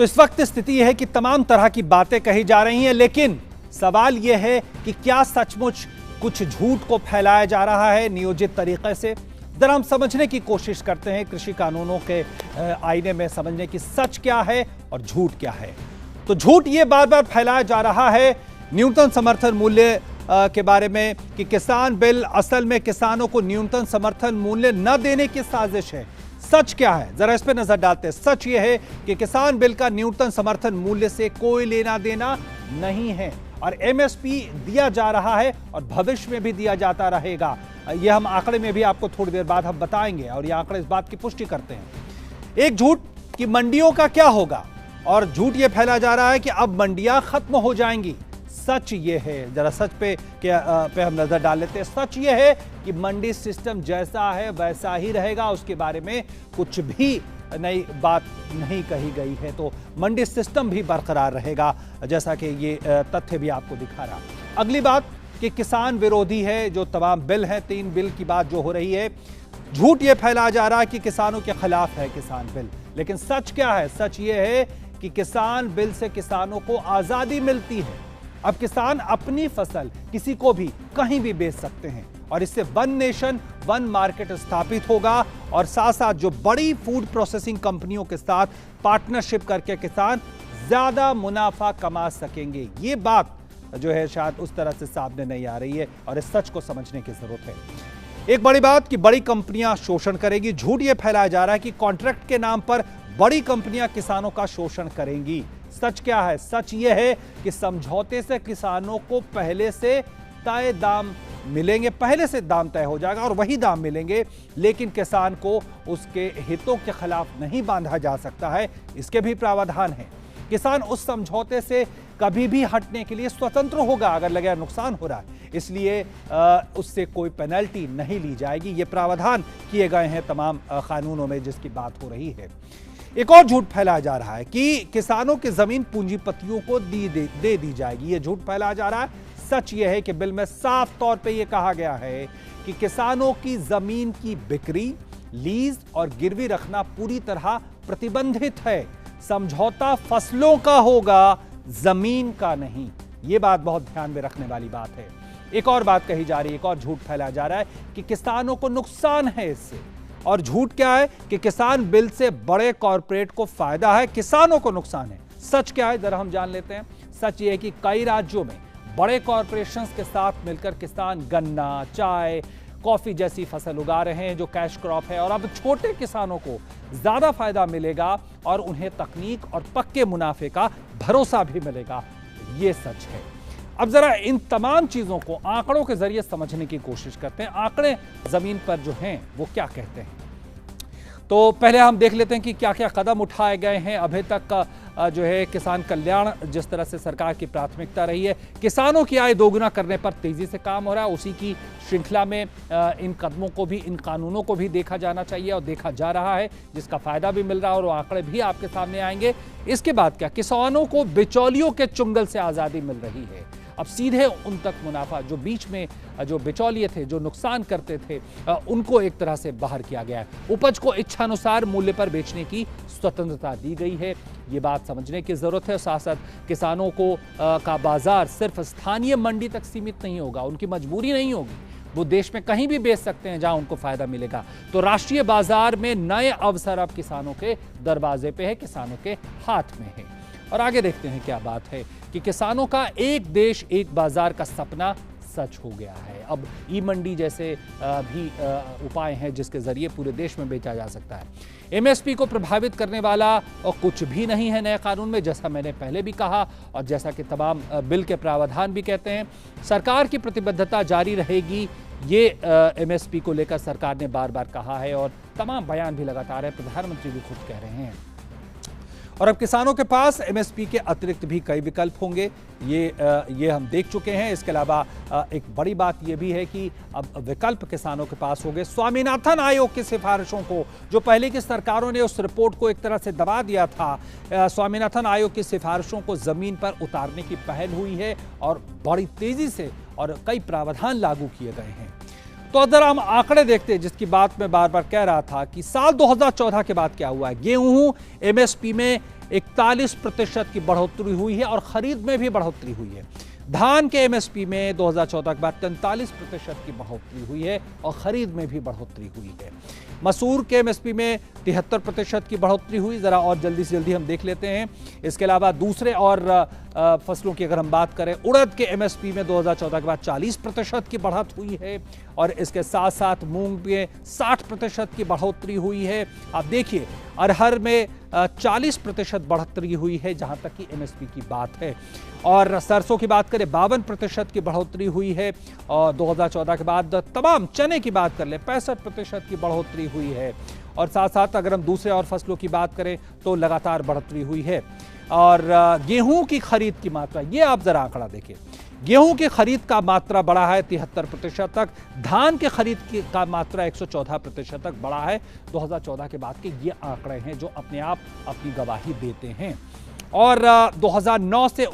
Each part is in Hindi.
तो इस वक्त स्थिति यह है कि तमाम तरह की बातें कही जा रही हैं, लेकिन सवाल यह है कि क्या सचमुच कुछ झूठ को फैलाया जा रहा है नियोजित तरीके से। जरा हम समझने की कोशिश करते हैं कृषि कानूनों के आईने में, समझने की सच क्या है और झूठ क्या है। तो झूठ ये बार बार फैलाया जा रहा है न्यूनतम समर्थन मूल्य के बारे में कि किसान बिल असल में किसानों को न्यूनतम समर्थन मूल्य न देने की साजिश है। सच क्या है, जरा इस पर नजर डालते हैं। सच यह है कि किसान बिल का न्यूनतम समर्थन मूल्य से कोई लेना देना नहीं है और एमएसपी दिया जा रहा है और भविष्य में भी दिया जाता रहेगा। यह हम आंकड़े में भी आपको थोड़ी देर बाद हम बताएंगे और ये आंकड़े इस बात की पुष्टि करते हैं। एक झूठ कि मंडियों का क्या होगा, और झूठ यह फैला जा रहा है कि अब मंडियां खत्म हो जाएंगी। सच ये है, जरा सच पे हम नजर डाल लेते हैं। सच ये है कि मंडी सिस्टम जैसा है वैसा ही रहेगा, उसके बारे में कुछ भी नई बात नहीं कही गई है। तो मंडी सिस्टम भी बरकरार रहेगा, जैसा कि ये तथ्य भी आपको दिखा रहा। अगली बात कि किसान विरोधी है जो तमाम बिल हैं, 3 बिल की बात जो हो रही है। झूठ ये फैलाया जा रहा है कि किसानों के खिलाफ है किसान बिल, लेकिन सच क्या है? सच ये है कि किसान बिल से किसानों को आजादी मिलती है। अब किसान अपनी फसल किसी को भी कहीं भी बेच सकते हैं और इससे वन नेशन वन मार्केट स्थापित होगा और साथ साथ जो बड़ी फूड प्रोसेसिंग कंपनियों के साथ पार्टनरशिप करके किसान ज्यादा मुनाफा कमा सकेंगे। ये बात जो है शायद उस तरह से सामने नहीं आ रही है और इस सच को समझने की जरूरत है। एक बड़ी बात कि बड़ी कंपनियां शोषण करेगी। झूठ यह फैलाया जा रहा है कि कॉन्ट्रैक्ट के नाम पर बड़ी कंपनियां किसानों का शोषण करेंगी। सच क्या है? सच यह है कि समझौते से किसानों को पहले से तय दाम मिलेंगे, पहले से दाम तय हो जाएगा और वही दाम मिलेंगे, लेकिन किसान को उसके हितों के खिलाफ नहीं बांधा जा सकता है। इसके भी प्रावधान है। किसान उस समझौते से कभी भी हटने के लिए स्वतंत्र होगा अगर लगे नुकसान हो रहा है, इसलिए उससे कोई पेनल्टी नहीं ली जाएगी। ये प्रावधान किए गए हैं तमाम कानूनों में जिसकी बात हो रही है। एक और झूठ फैलाया जा रहा है कि किसानों की जमीन पूंजीपतियों को दे दी जाएगी। ये झूठ फैलाया जा रहा है। सच ये है कि बिल में साफ तौर पे ये कहा गया है कि किसानों की जमीन की बिक्री, लीज और गिरवी रखना पूरी तरह प्रतिबंधित है। समझौता फसलों का होगा, जमीन का नहीं। ये बात बहुत ध्यान में रखने वाली बात है। एक और बात कही जा रही है, एक और झूठ फैलाया जा रहा है कि किसानों को नुकसान है इससे। और झूठ क्या है कि किसान बिल से बड़े कॉरपोरेट को फायदा है, किसानों को नुकसान है। सच क्या है जरा हम जान लेते हैं। सच ये है कि कई राज्यों में बड़े कॉरपोरेशंस के साथ मिलकर किसान गन्ना, चाय, कॉफी जैसी फसल उगा रहे हैं जो कैश क्रॉप है, और अब छोटे किसानों को ज्यादा फायदा मिलेगा और उन्हें तकनीक और पक्के मुनाफे का भरोसा भी मिलेगा। ये सच है। अब जरा इन तमाम चीजों को आंकड़ों के जरिए समझने की कोशिश करते हैं। आंकड़े जमीन पर जो हैं वो क्या कहते हैं। तो पहले हम देख लेते हैं कि क्या क्या कदम उठाए गए हैं अभी तक का जो है किसान कल्याण जिस तरह से सरकार की प्राथमिकता रही है। किसानों की आय दोगुना करने पर तेजी से काम हो रहा है। उसी की श्रृंखला में इन कदमों को भी, इन कानूनों को भी देखा जाना चाहिए और देखा जा रहा है, जिसका फायदा भी मिल रहा है और वो आंकड़े भी आपके सामने आएंगे। इसके बाद क्या, किसानों को बिचौलियों के चुंगल से आजादी मिल रही है। अब सीधे उन तक मुनाफा, जो बीच में जो बिचौलिए थे, जो नुकसान करते थे, उनको एक तरह से बाहर किया गया है। उपज को इच्छानुसार मूल्य पर बेचने की स्वतंत्रता दी गई है। ये बात समझने की जरूरत है। साथ साथ किसानों को का बाजार सिर्फ स्थानीय मंडी तक सीमित नहीं होगा, उनकी मजबूरी नहीं होगी, वो देश में कहीं भी बेच सकते हैं जहां उनको फायदा मिलेगा। तो राष्ट्रीय बाजार में नए अवसर अब किसानों के दरवाजे पे है, किसानों के हाथ में है। और आगे देखते हैं क्या बात है कि किसानों का एक देश एक बाजार का सपना सच हो गया है। अब ई मंडी जैसे भी उपाय हैं जिसके जरिए पूरे देश में बेचा जा सकता है। एमएसपी को प्रभावित करने वाला और कुछ भी नहीं है नए कानून में, जैसा मैंने पहले भी कहा और जैसा कि तमाम बिल के प्रावधान भी कहते हैं। सरकार की प्रतिबद्धता जारी रहेगी, ये एमएसपी को लेकर सरकार ने बार बार कहा है और तमाम बयान भी लगातार है, प्रधानमंत्री भी खुद कह रहे हैं। और अब किसानों के पास एमएसपी के अतिरिक्त भी कई विकल्प होंगे, ये हम देख चुके हैं। इसके अलावा एक बड़ी बात यह भी है कि अब विकल्प किसानों के पास होंगे। स्वामीनाथन आयोग की सिफारिशों को, जो पहले की सरकारों ने उस रिपोर्ट को एक तरह से दबा दिया था, स्वामीनाथन आयोग की सिफारिशों को जमीन पर उतारने की पहल हुई है और बड़ी तेजी से और कई प्रावधान लागू किए गए हैं। तो अगर हम आंकड़े देखते हैं, जिसकी बात मैं बार बार कह रहा था कि साल 2014 के बाद क्या हुआ है। गेहूं एमएसपी में 41% की बढ़ोतरी हुई है और खरीद में भी बढ़ोतरी हुई है। धान के एमएसपी में 2014 के बाद 43% की बढ़ोतरी हुई है और खरीद में भी बढ़ोतरी हुई है। मसूर के एमएसपी में 73% की बढ़ोतरी हुई। जरा और जल्दी से जल्दी हम देख लेते हैं। इसके अलावा दूसरे और फसलों की अगर हम बात करें, उड़द के एमएसपी में 2014 के बाद 40% की बढ़त हुई है और इसके साथ साथ मूंग में 60% की बढ़ोतरी हुई है। आप देखिए अरहर में 40% बढ़ोतरी हुई है जहां तक कि एमएसपी की बात है। और सरसों की बात करें 52% की बढ़ोतरी हुई है और 2014 के बाद तमाम चने की बात कर ले 65% की बढ़ोतरी हुई है। और साथ साथ अगर हम दूसरे और फसलों की बात करें तो लगातार बढ़ोतरी हुई है। और गेहूं की खरीद की मात्रा, ये आप जरा आंकड़ा देखिए, गेहूं की खरीद का मात्रा बढ़ा है 73% तक, धान के खरीद का मात्रा 114% तक बढ़ा है 2014 के बाद के ये आंकड़े हैं जो अपने आप अपनी गवाही देते हैं। और 2009 से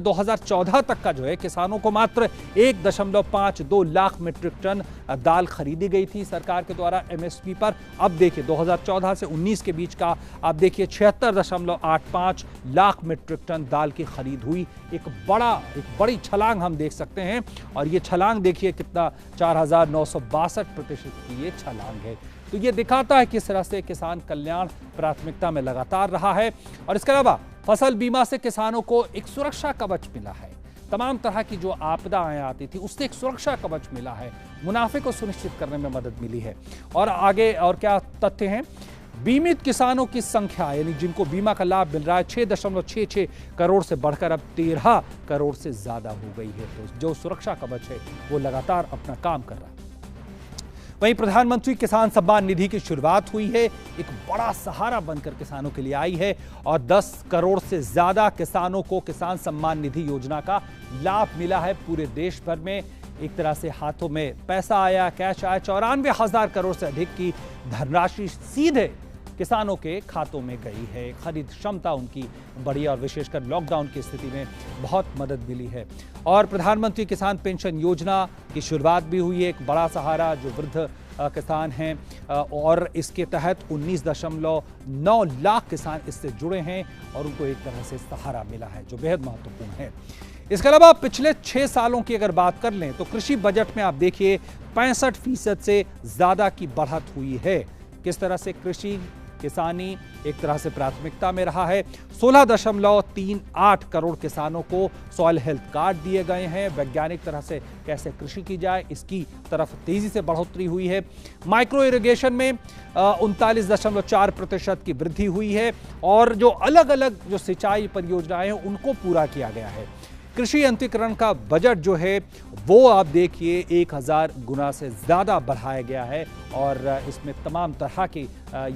2014 तक का जो है किसानों को मात्र 1.52 लाख मीट्रिक टन दाल खरीदी गई थी सरकार के द्वारा एमएसपी पर। अब देखिए 2014 से 19 के बीच का आप देखिए 76.85 लाख मीट्रिक टन दाल की खरीद हुई। एक बड़ी छलांग हम देख सकते हैं और ये छलांग देखिए कितना 4962% की ये छलांग है। तो ये दिखाता है किस तरह से किसान कल्याण प्राथमिकता में लगातार रहा है। और इसके अलावा फसल बीमा से किसानों को एक सुरक्षा कवच मिला है। तमाम तरह की जो आपदाएं आती थी उससे एक सुरक्षा कवच मिला है, मुनाफे को सुनिश्चित करने में मदद मिली है। और आगे और क्या तथ्य हैं, बीमित किसानों की संख्या यानी जिनको बीमा का लाभ मिल रहा है 6.66 करोड़ से बढ़कर अब 13 करोड़ से ज्यादा हो गई है। तो जो सुरक्षा कवच है वो लगातार अपना काम कर रहा है। वहीं प्रधानमंत्री किसान सम्मान निधि की शुरुआत हुई है, एक बड़ा सहारा बनकर किसानों के लिए आई है और 10 करोड़ से ज्यादा किसानों को किसान सम्मान निधि योजना का लाभ मिला है। पूरे देश भर में एक तरह से हाथों में पैसा आया, कैश आया। 94,000 करोड़ से अधिक की धनराशि सीधे किसानों के खातों में गई है। खरीद क्षमता उनकी बढ़ी और विशेषकर लॉकडाउन की स्थिति में बहुत मदद मिली है। और प्रधानमंत्री किसान पेंशन योजना की शुरुआत भी हुई है, एक बड़ा सहारा जो वृद्ध किसान हैं और इसके तहत 19.9 लाख किसान इससे जुड़े हैं और उनको एक तरह से सहारा मिला है जो बेहद महत्वपूर्ण है। इसके अलावा पिछले 6 सालों की अगर बात कर लें तो कृषि बजट में आप देखिए 65% से ज्यादा की बढ़त हुई है। किस तरह से कृषि किसानी एक तरह से प्राथमिकता में रहा है। 16.38 करोड़ किसानों को सॉइल हेल्थ कार्ड दिए गए हैं। वैज्ञानिक तरह से कैसे कृषि की जाए इसकी तरफ तेजी से बढ़ोतरी हुई है। माइक्रो इरिगेशन में 39.4% की वृद्धि हुई है और जो अलग अलग जो सिंचाई परियोजनाएं हैं उनको पूरा किया गया है। कृषि यंत्रीकरण का बजट जो है वो आप देखिए 1000 गुना से ज्यादा बढ़ाया गया है और इसमें तमाम तरह की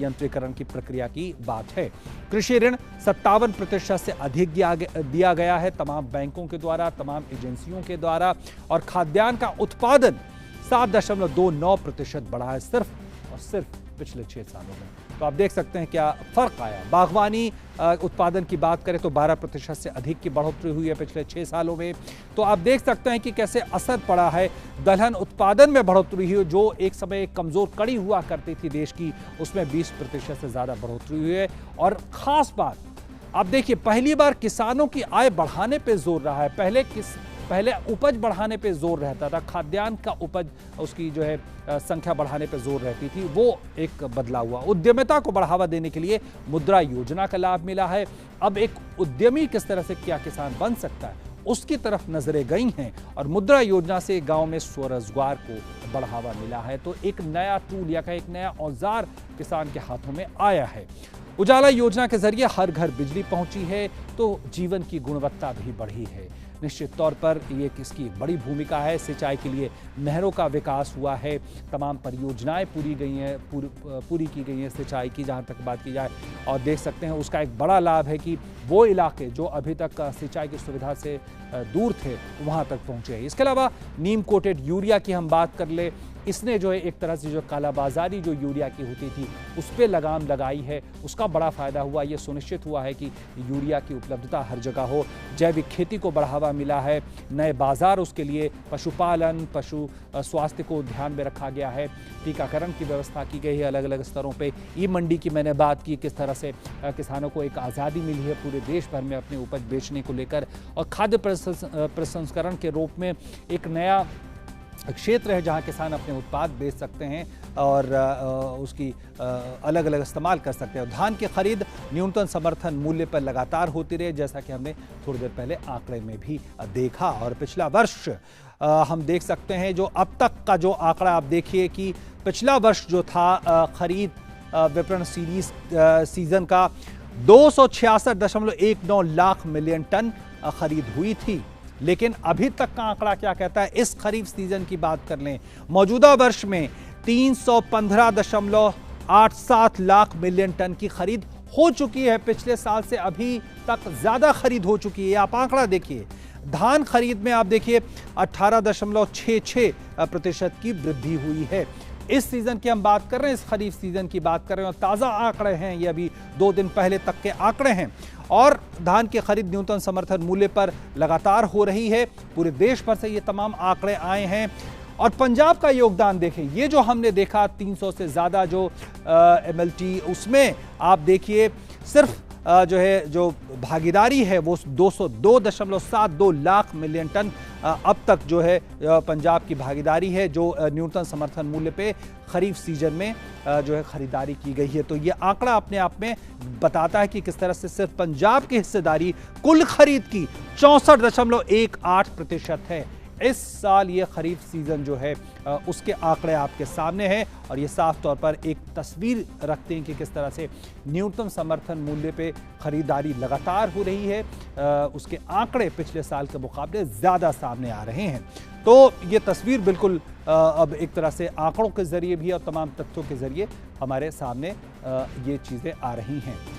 यंत्रीकरण की प्रक्रिया की बात है। कृषि ऋण 57% से अधिक दिया गया है तमाम बैंकों के द्वारा, तमाम एजेंसियों के द्वारा। और खाद्यान्न का उत्पादन 7.29% बढ़ा है सिर्फ और सिर्फ पिछले 6 सालों में। तो आप देख सकते हैं क्या फर्क आया। बागवानी उत्पादन की बात करें तो 12% से अधिक की बढ़ोतरी हुई है पिछले 6 सालों में। तो आप देख सकते हैं कि कैसे असर पड़ा है। दलहन उत्पादन में बढ़ोतरी हुई, जो एक समय कमजोर कड़ी हुआ करती थी देश की, उसमें 20% से ज्यादा बढ़ोतरी हुई है। और खास बात आप देखिए, पहली बार किसानों की आय बढ़ाने पर जोर रहा है। पहले उपज बढ़ाने पे जोर रहता था, खाद्यान्न का उपज उसकी जो है संख्या बढ़ाने पे जोर रहती थी, वो एक बदलाव हुआ। उद्यमिता को बढ़ावा देने के लिए मुद्रा योजना का लाभ मिला है। अब एक उद्यमी किस तरह से क्या किसान बन सकता है उसकी तरफ नजरें गई हैं और मुद्रा योजना से गांव में स्वरोजगार को बढ़ावा मिला है। तो एक नया टूल या एक नया औजार किसान के हाथों में आया है। उजाला योजना के जरिए हर घर बिजली पहुंची है तो जीवन की गुणवत्ता भी बढ़ी है। निश्चित तौर पर ये किसकी बड़ी भूमिका है। सिंचाई के लिए नहरों का विकास हुआ है, तमाम परियोजनाएं पूरी की गई हैं सिंचाई की जहां तक बात की जाए। और देख सकते हैं उसका एक बड़ा लाभ है कि वो इलाके जो अभी तक सिंचाई की सुविधा से दूर थे वहां तक पहुंचे हैं। इसके अलावा नीम कोटेड यूरिया की हम बात कर ले, इसने जो है एक तरह से जो कालाबाजारी जो यूरिया की होती थी उस पर लगाम लगाई है, उसका बड़ा फ़ायदा हुआ। ये सुनिश्चित हुआ है कि यूरिया की उपलब्धता हर जगह हो, जैविक खेती को बढ़ावा मिला है, नए बाजार उसके लिए, पशुपालन, पशु स्वास्थ्य को ध्यान में रखा गया है, टीकाकरण की व्यवस्था की गई है अलग अलग स्तरों पे। ई मंडी की मैंने बात की, किस तरह से किसानों को एक आज़ादी मिली है पूरे देश भर में अपने उपज बेचने को लेकर, और खाद्य प्रसंस्करण के रूप में एक नया क्षेत्र है जहां किसान अपने उत्पाद बेच सकते हैं और उसकी अलग अलग इस्तेमाल कर सकते हैं। धान की खरीद न्यूनतम समर्थन मूल्य पर लगातार होती रही, जैसा कि हमने थोड़ी देर पहले आंकड़े में भी देखा। और पिछला वर्ष हम देख सकते हैं, जो अब तक का जो आंकड़ा आप देखिए कि पिछला वर्ष जो था खरीद विपणन सीजन का 266.19 लाख मिलियन टन खरीद हुई थी। लेकिन अभी तक का आंकड़ा क्या कहता है, इस खरीफ सीजन की बात कर लें, मौजूदा वर्ष में 315.87 लाख मिलियन टन की खरीद हो चुकी है। पिछले साल से अभी तक ज्यादा खरीद हो चुकी है। आप आंकड़ा देखिए, धान खरीद में आप देखिए 18.66% की वृद्धि हुई है। इस सीजन की हम बात कर रहे हैं, इस खरीफ सीजन की बात कर रहे हैं, और ताज़ा आंकड़े हैं, ये अभी 2 दिन पहले तक के आंकड़े हैं। और धान की खरीद न्यूनतम समर्थन मूल्य पर लगातार हो रही है। पूरे देश भर से ये तमाम आंकड़े आए हैं। और पंजाब का योगदान देखें, ये जो हमने देखा 300 से ज़्यादा जो MLT, उसमें आप देखिए सिर्फ जो भागीदारी है वो 202.72 लाख मिलियन टन अब तक जो है पंजाब की भागीदारी है, जो न्यूनतम समर्थन मूल्य पे खरीफ सीजन में जो है खरीदारी की गई है। तो ये आंकड़ा अपने आप में बताता है कि किस तरह से सिर्फ पंजाब की हिस्सेदारी कुल खरीद की 64.18% है। इस साल ये खरीफ सीजन जो है उसके आंकड़े आपके सामने हैं, और ये साफ तौर पर एक तस्वीर रखते हैं कि किस तरह से न्यूनतम समर्थन मूल्य पे खरीदारी लगातार हो रही है। उसके आंकड़े पिछले साल के मुकाबले ज़्यादा सामने आ रहे हैं। तो ये तस्वीर बिल्कुल अब एक तरह से आंकड़ों के ज़रिए भी और तमाम तथ्यों के ज़रिए हमारे सामने ये चीज़ें आ रही हैं।